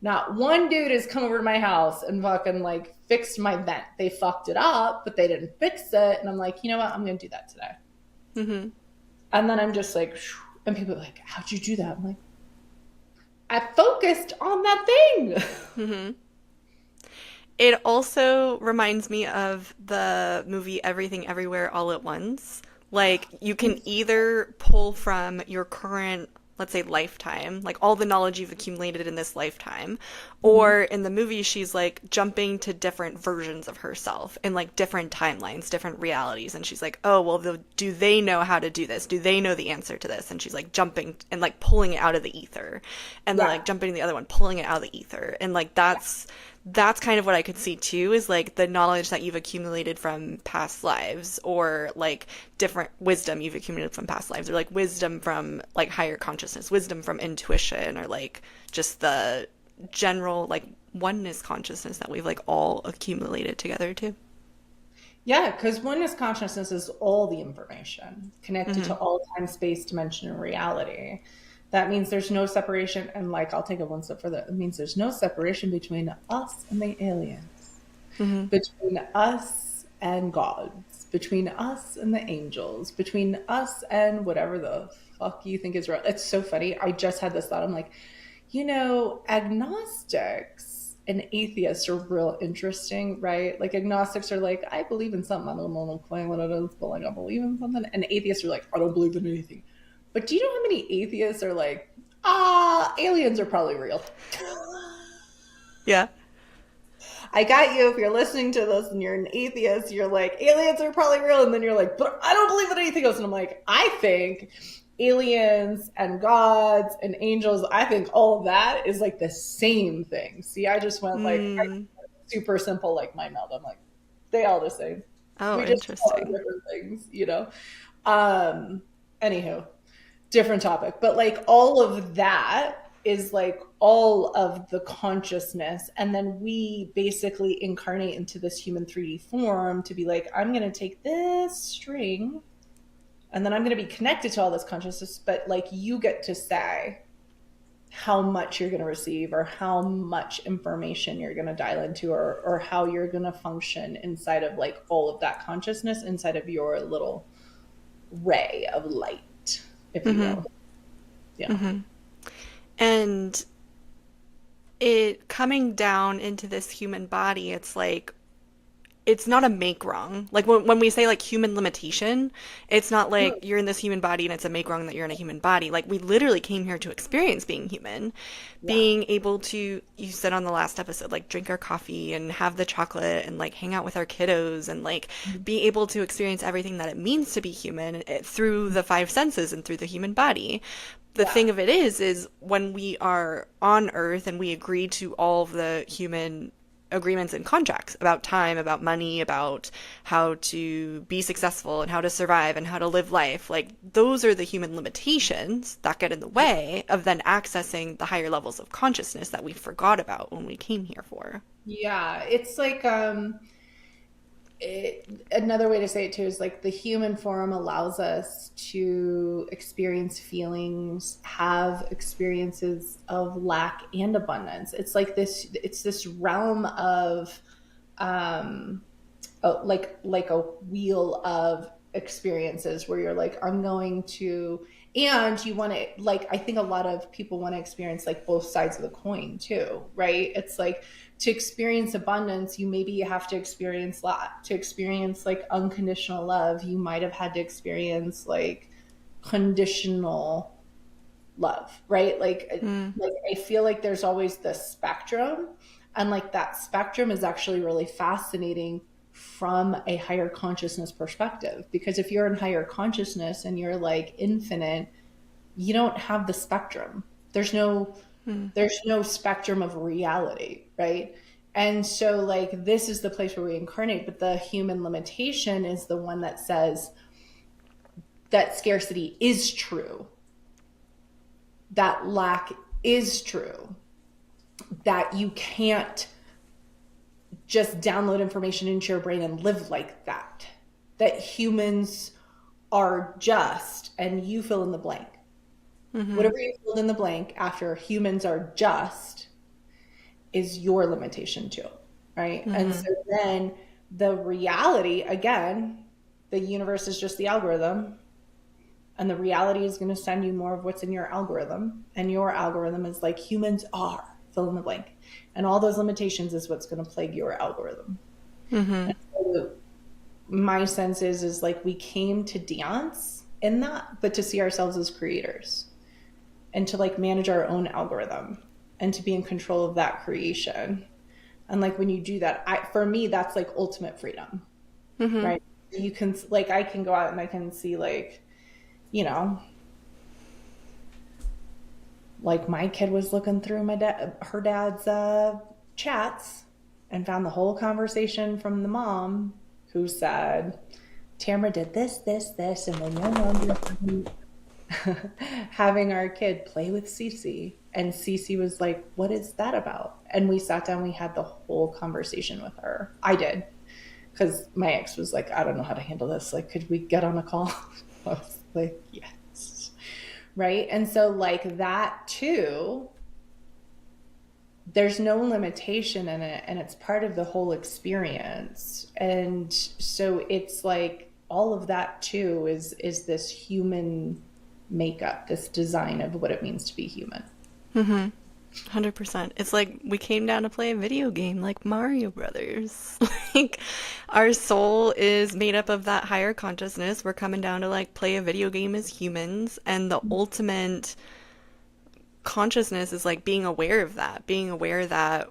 Not one dude has come over to my house and fucking like fixed my vent. They fucked it up, but they didn't fix it. And I'm like, you know what? I'm going to do that today. And then I'm just like, and people are like, how'd you do that? I'm like, I focused on that thing. Mm-hmm. It also reminds me of the movie Everything Everywhere All at Once. Like, you can either pull from your current, let's say, lifetime, like all the knowledge you've accumulated in this lifetime, or in the movie, she's like jumping to different versions of herself in like different timelines, different realities. And she's like, oh, well, do they know how to do this? Do they know the answer to this? And she's like jumping and like pulling it out of the ether, and then like jumping to the other one, pulling it out of the ether. And like, that's kind of what I could see too, is like the knowledge that you've accumulated from past lives, or like different wisdom you've accumulated from past lives, or like wisdom from like higher consciousness, wisdom from intuition, or like just the general like oneness consciousness that we've like all accumulated together too. Yeah, because oneness consciousness is all the information connected to all time, space, dimension, and reality. That means there's no separation. And like, I'll take it one step further. It means there's no separation between us and the aliens, between us and gods, between us and the angels, between us and whatever the fuck you think is real. It's so funny. I just had this thought. I'm like, agnostics and atheists are real interesting, right? Like, agnostics are like, I believe in something. I don't know quite what it is, but like, I believe in something. And atheists are like, I don't believe in anything. But do you know how many atheists are like, aliens are probably real? Yeah. I got you. If you're listening to this and you're an atheist, you're like, aliens are probably real. And then you're like, but I don't believe in anything else. And I'm like, I think aliens and gods and angels, I think all of that is like the same thing. See, I just went like super simple, like mind meld. I'm like, they all the same. Oh, We just call it interesting. different things. Anywho, different topic. But like, all of that is like all of the consciousness. And then we basically incarnate into this human 3D form to be like, I'm going to take this string and then I'm going to be connected to all this consciousness. But like, you get to say how much you're going to receive, or how much information you're going to dial into, or how you're going to function inside of like all of that consciousness inside of your little ray of light, if you will. Yeah. And it coming down into this human body, it's like, it's not a make wrong. Like when we say like human limitation, it's not like you're in this human body and it's a make wrong that you're in a human body. Like, we literally came here to experience being human, being able to, you said on the last episode, like drink our coffee and have the chocolate and like hang out with our kiddos and like be able to experience everything that it means to be human through the five senses and through the human body. The thing of it is when we are on Earth and we agree to all of the human agreements and contracts about time, about money, about how to be successful and how to survive and how to live life, like those are the human limitations that get in the way of then accessing the higher levels of consciousness that we forgot about when we came here for. Yeah, it's like another way to say it too is like the human form allows us to experience feelings, have experiences of lack and abundance. It's like this realm of like a wheel of experiences where you're like, I'm going to, and you want to, like, I think a lot of people want to experience like both sides of the coin too, right? It's like, to experience abundance, you maybe have to experience lack. To experience like unconditional love, you might have had to experience like conditional love, right? Like I feel like there's always this spectrum, and like that spectrum is actually really fascinating from a higher consciousness perspective, because if you're in higher consciousness and you're like infinite, you don't have the spectrum. There's no spectrum of reality, right? And so like, this is the place where we incarnate, but the human limitation is the one that says that scarcity is true, that lack is true, that you can't just download information into your brain and live like that, that humans are just, and you fill in the blank. Whatever you filled in the blank after humans are just is your limitation too, right? And so then the reality, again, the universe is just the algorithm. And the reality is going to send you more of what's in your algorithm. And your algorithm is like humans are, fill in the blank. And all those limitations is what's going to plague your algorithm. And so my sense is like we came to dance in that, but to see ourselves as creators and to like manage our own algorithm and to be in control of that creation. And like when you do that, for me, that's like ultimate freedom, right? You can like, I can go out and I can see like, you know, like my kid was looking through her dad's chats and found the whole conversation from the mom who said, Tamara did this, this, this, and then your mom having our kid play with Cece. And Cece was like, what is that about? And we sat down, we had the whole conversation with her. I did. Because my ex was like, I don't know how to handle this. Like, could we get on a call? I was like, yes. Right. And so like that too, there's no limitation in it, and it's part of the whole experience. And so it's like all of that too is this human makeup, this design of what it means to be human. 100%. It's like we came down to play a video game like Mario Brothers. Like our soul is made up of that higher consciousness. We're coming down to like play a video game as humans, and the ultimate consciousness is like being aware of that, being aware that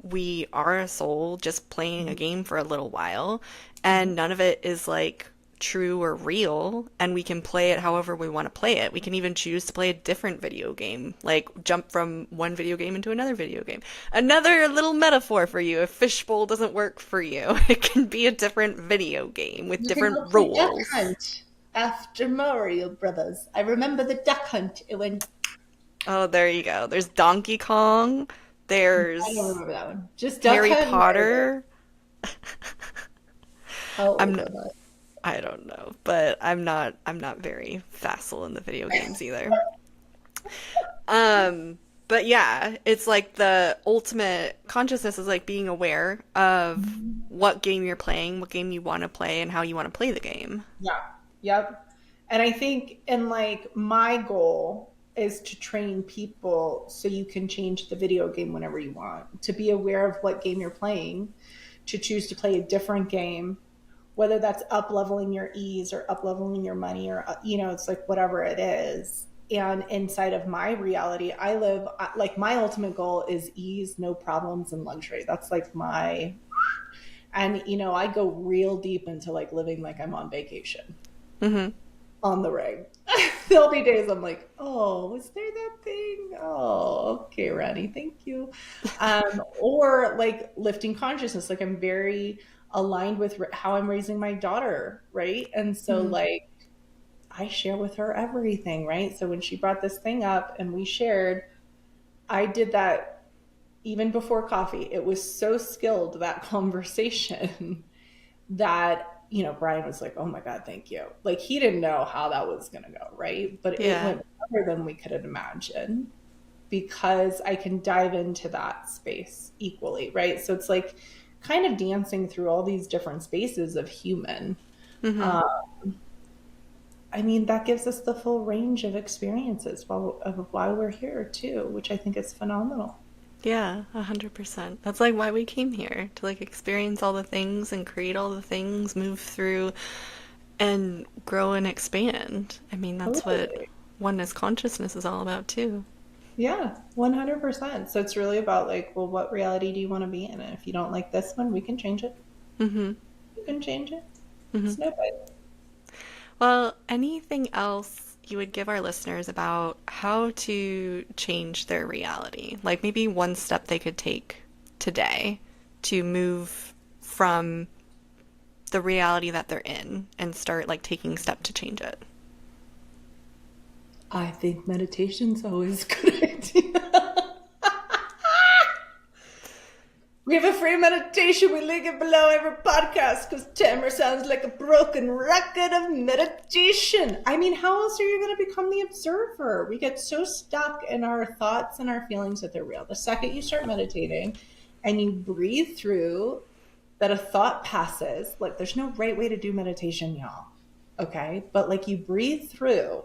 we are a soul just playing a game for a little while, and none of it is like true or real, and we can play it however we want to play it. We can even choose to play a different video game, like jump from one video game into another video game. Another little metaphor for you: if Fishbowl doesn't work for you, it can be a different video game with different rules. Duck Hunt after Mario Brothers. I remember the Duck Hunt. It went. Oh, there you go. There's Donkey Kong. There's I don't remember that one. Just Duck Harry Hunt Potter. How old was that? I don't know, but I'm not very facile in the video games either. But yeah, it's like the ultimate consciousness is like being aware of what game you're playing, what game you want to play, and how you want to play the game. Yeah. Yep. And I think, and like my goal is to train people so you can change the video game whenever you want, to be aware of what game you're playing, to choose to play a different game, whether that's up leveling your ease or up leveling your money, or, you know, it's like whatever it is. And inside of my reality, I live like my ultimate goal is ease, no problems, and luxury. That's like my, and you know, I go real deep into like living like I'm on vacation on the rig. There'll be days I'm like, oh, was there that thing? Oh, okay, Ronnie, thank you. Or like lifting consciousness. Like I'm very aligned with how I'm raising my daughter, right? And so like I share with her everything, right? So when she brought this thing up and we shared, I did that even before coffee. It was so skilled, that conversation, that, you know, Brian was like, oh my God, thank you. Like he didn't know how that was going to go, right? But it went better than we could imagine, because I can dive into that space equally, right? So it's like kind of dancing through all these different spaces of human. I mean, that gives us the full range of experiences of why we're here too, which I think is phenomenal. Yeah, 100%. That's like why we came here, to like experience all the things and create all the things, move through and grow and expand. I mean, that's what oneness consciousness is all about too. Yeah, 100%. So it's really about like, well, what reality do you want to be in? And if you don't like this one, we can change it. You can change it. It's no bite. Well, anything else you would give our listeners about how to change their reality? Like maybe one step they could take today to move from the reality that they're in and start like taking steps to change it. I think meditation's always a good idea. We have a free meditation. We link it below every podcast because Tamara sounds like a broken record of meditation. I mean, how else are you going to become the observer? We get so stuck in our thoughts and our feelings that they're real. The second you start meditating and you breathe through, that a thought passes. Like, there's no right way to do meditation, y'all. okay? But like you breathe through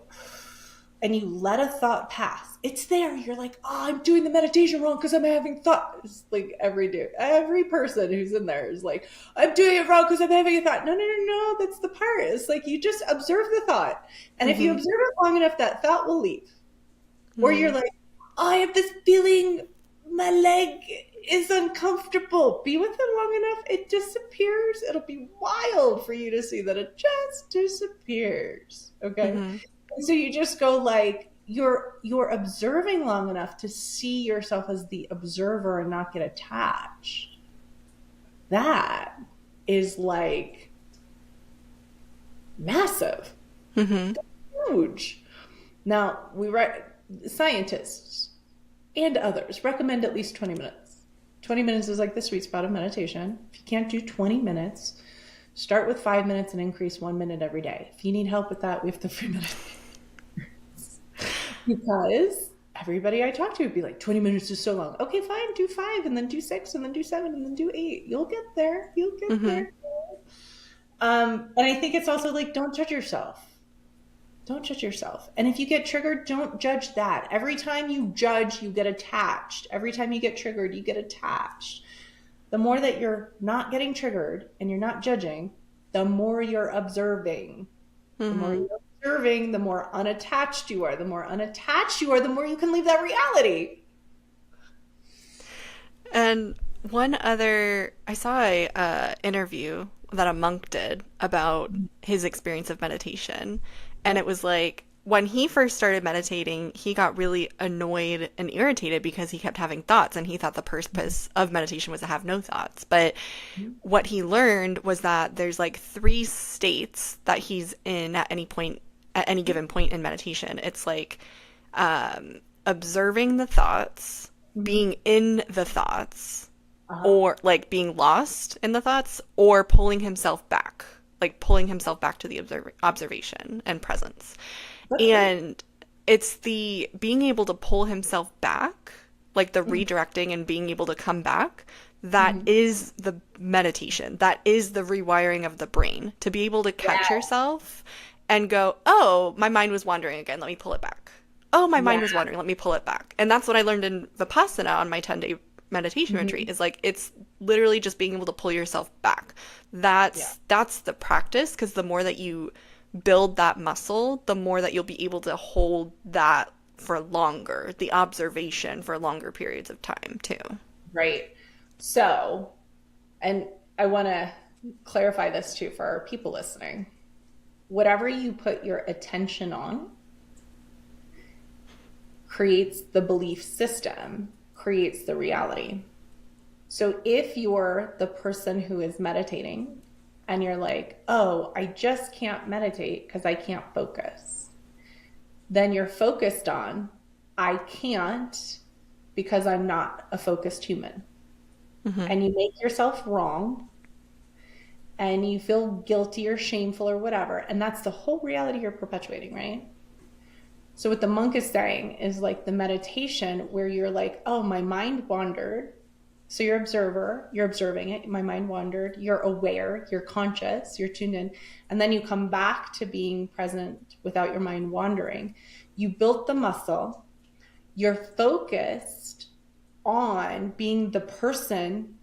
and you let a thought pass. It's there. You're like, oh, I'm doing the meditation wrong because I'm having thoughts. Like every person who's in there is like, I'm doing it wrong because I'm having a thought. No. That's the part. It's like you just observe the thought. And if you observe it long enough, that thought will leave. Or you're like, oh, I have this feeling my leg is uncomfortable. Be with it long enough, it disappears. It'll be wild for you to see that it just disappears. Okay. And so you just go like, you're observing long enough to see yourself as the observer and not get attached. That is like massive. Huge. Now scientists and others recommend at least 20 minutes. 20 minutes is like the sweet spot of meditation. If you can't do 20 minutes, start with 5 minutes and increase 1 minute every day. If you need help with that, we have the free minute. Because everybody I talk to would be like, 20 minutes is so long. Okay, fine, do 5 and then do 6 and then do 7 and then do 8. You'll get there. There. And I think it's also like, don't judge yourself. Don't judge yourself. And if you get triggered, don't judge that. Every time you judge, you get attached. Every time you get triggered, you get attached. The more that you're not getting triggered and you're not judging, the more you're observing. The more you're observing, the more unattached you are. The more unattached you are, the more you can leave that reality. And I saw a interview that a monk did about his experience of meditation. And it was like, when he first started meditating, he got really annoyed and irritated because he kept having thoughts, and he thought the purpose of meditation was to have no thoughts. But what he learned was that there's like 3 states that he's in at any given point in meditation. It's like observing the thoughts, being in the thoughts, or like being lost in the thoughts, or pulling himself back to the observation and presence. And it's the being able to pull himself back, like the redirecting and being able to come back, that is the meditation. That is the rewiring of the brain, to be able to catch yourself and go, oh, my mind was wandering again. Let me pull it back. Oh, my mind was wandering. Let me pull it back. And that's what I learned in Vipassana on my 10-day meditation retreat, is like, it's literally just being able to pull yourself back. That's the practice, because the more that you build that muscle, the more that you'll be able to hold that for longer, the observation for longer periods of time too. Right. So, and I want to clarify this too for our people listening. Whatever you put your attention on creates the belief system, creates the reality. So if you're the person who is meditating and you're like, oh, I just can't meditate because I can't focus, then you're focused on, I can't because I'm not a focused human. And you make yourself wrong and you feel guilty or shameful or whatever. And that's the whole reality you're perpetuating, right? So what the monk is saying is like the meditation where you're like, oh, my mind wandered. So you're observing it. My mind wandered. You're aware, you're conscious, you're tuned in. And then you come back to being present without your mind wandering. You built the muscle. You're focused on being the person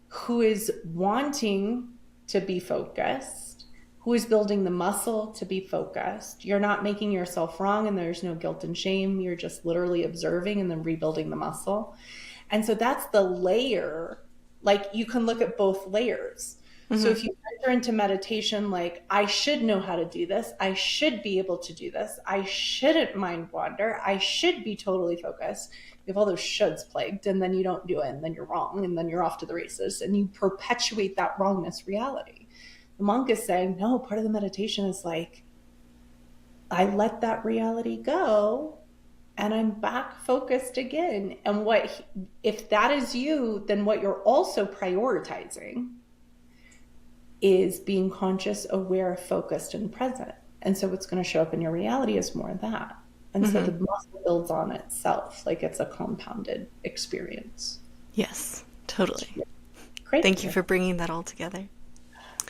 who is wanting to be focused, who is building the muscle to be focused. You're not making yourself wrong, and there's no guilt and shame. You're just literally observing and then rebuilding the muscle. And so that's the layer. Like, you can look at both layers. So if you enter into meditation like, I should know how to do this, I should be able to do this, I shouldn't mind wander, I should be totally focused, you have all those shoulds plagued, and then you don't do it, and then you're wrong, and then you're off to the races, and you perpetuate that wrongness reality. The monk is saying, no, part of the meditation is like, I let that reality go, and I'm back focused again. And if that is you, then what you're also prioritizing is being conscious, aware, focused, and present. And so what's going to show up in your reality is more of that. And so the muscle builds on itself, like it's a compounded experience. Yes, totally. Great. Thank you for bringing that all together.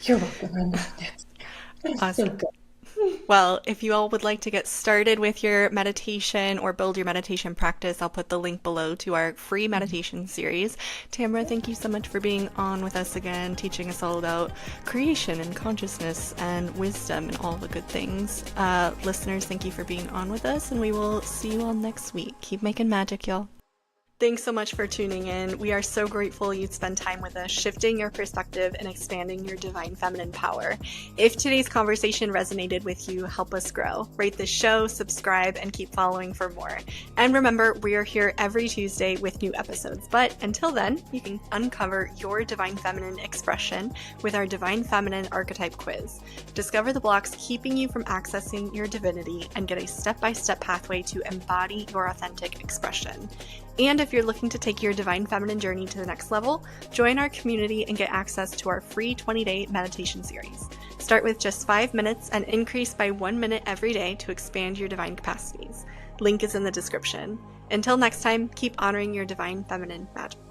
You're welcome. Awesome. So Well, if you all would like to get started with your meditation or build your meditation practice, I'll put the link below to our free meditation series. Tamara, thank you so much for being on with us again, teaching us all about creation and consciousness and wisdom and all the good things. Listeners, thank you for being on with us, and we will see you all next week. Keep making magic, y'all. Thanks so much for tuning in. We are so grateful you'd spend time with us, shifting your perspective and expanding your divine feminine power. If today's conversation resonated with you, help us grow. Rate the show, subscribe, and keep following for more. And remember, we are here every Tuesday with new episodes. But until then, you can uncover your divine feminine expression with our Divine Feminine Archetype Quiz. Discover the blocks keeping you from accessing your divinity and get a step-by-step pathway to embody your authentic expression. And if you're looking to take your divine feminine journey to the next level, join our community and get access to our free 20-day meditation series. Start with just 5 minutes and increase by 1 minute every day to expand your divine capacities. Link is in the description. Until next time, keep honoring your divine feminine magic.